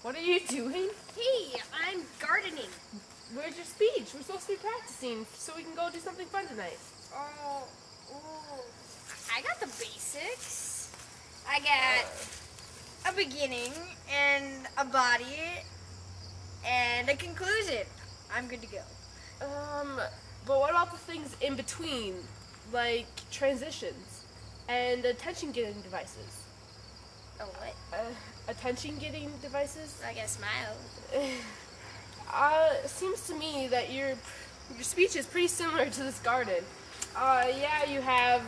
What are you doing? Hey, I'm gardening. Where's your speech? We're supposed to be practicing so we can go do something fun tonight. Oh, I got the basics. I got a beginning and a body and a conclusion. I'm good to go. But what about the things in between, like transitions and attention-getting devices? Oh, what? Attention-getting devices? I got a smile. It seems to me that your speech is pretty similar to this garden. Yeah, you have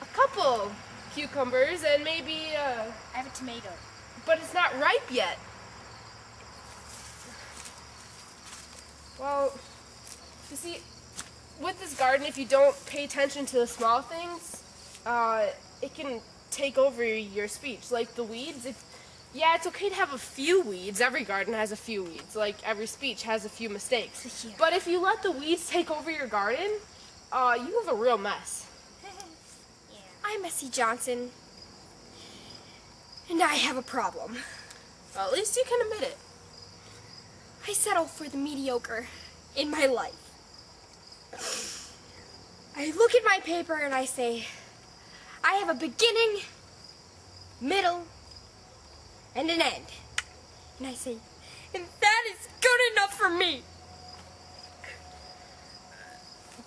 a couple cucumbers and maybe I have a tomato. but it's not ripe yet. Well, you see, with this garden, if you don't pay attention to the small things, it can take over your speech. Like the weeds, yeah, it's okay to have a few weeds. Every garden has a few weeds. Like every speech has a few mistakes. Yeah. But if you let the weeds take over your garden, you have a real mess. Yeah. I'm Missy Johnson, and I have a problem. Well, at least you can admit it. I settle for the mediocre in my life. I look at my paper and I say, I have a beginning, middle, and an end. And I say, and that is good enough for me.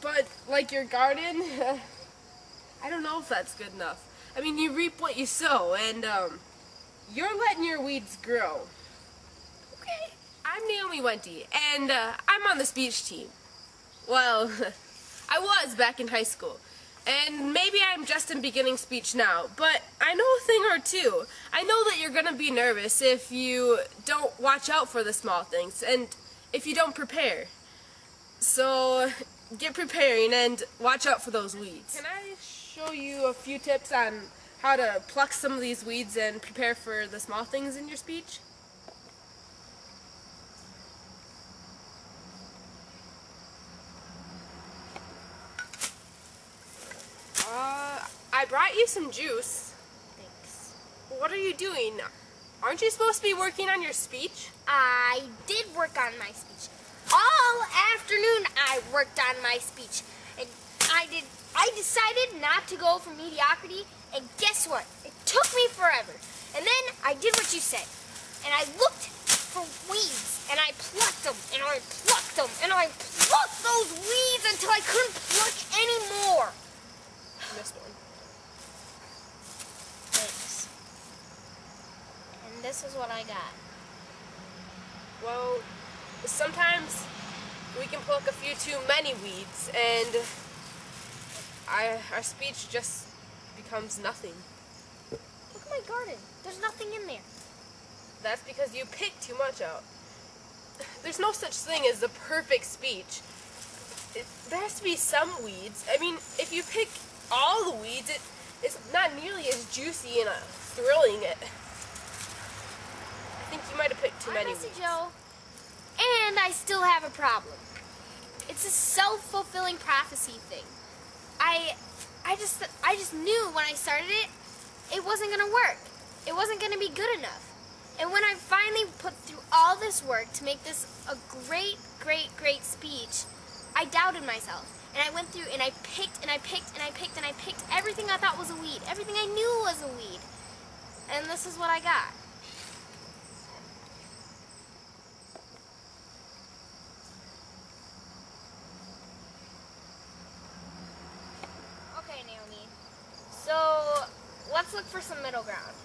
But, like your garden, I don't know if that's good enough. I mean, you reap what you sow, and you're letting your weeds grow. Okay. I'm Naomi Wente, and I'm on the speech team. Well, I was back in high school, and maybe I'm just in beginning speech now, but I know a thing or two. I know that you're going to be nervous if you don't watch out for the small things, and if you don't prepare. So, get preparing and watch out for those weeds. Can I show you a few tips on how to pluck some of these weeds and prepare for the small things in your speech? I brought you some juice. Thanks. What are you doing? Aren't you supposed to be working on your speech? I did work on my speech. All afternoon I worked on my speech. And I decided not to go for mediocrity, and guess what? It took me forever. And then I did what you said. And I looked for weeds, and I plucked them, and I plucked them, and I plucked those weeds until I couldn't pluck any more. Missed one. Thanks. And this is what I got. Well, sometimes we can pluck a few too many weeds, and our speech just becomes nothing. Look at my garden. There's nothing in there. That's because you pick too much out. There's no such thing as the perfect speech. There has to be some weeds. I mean, if you pick all the weeds, it's not nearly as juicy and thrilling. I think you might have picked too many weeds. Joe. And I still have a problem. It's a self-fulfilling prophecy thing. I just knew when I started it, it wasn't gonna work. It wasn't gonna be good enough. And when I finally put through all this work to make this a great, great, great speech, I doubted myself. And I went through and I picked and I picked and I picked and I picked everything I thought was a weed. Everything I knew was a weed. And this is what I got. Okay, Naomi. So, let's look for some middle ground.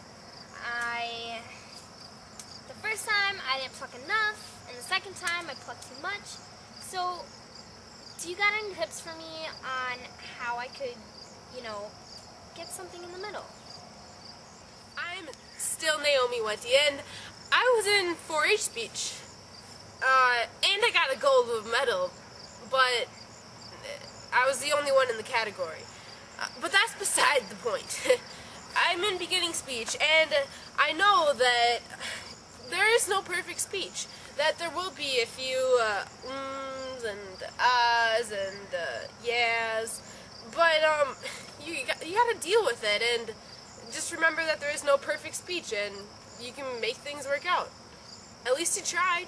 The first time I didn't pluck enough, and the second time I plucked too much. So, do you got any tips for me on how I could, get something in the middle? I'm still Naomi Wente, and I was in 4-H speech, and I got a gold medal, but I was the only one in the category. But that's beside the point. I'm in beginning speech, and I know that there is no perfect speech, that there will be a few ums and ahs and yeahs, but you got to deal with it, and just remember that there is no perfect speech, and you can make things work out. At least you tried.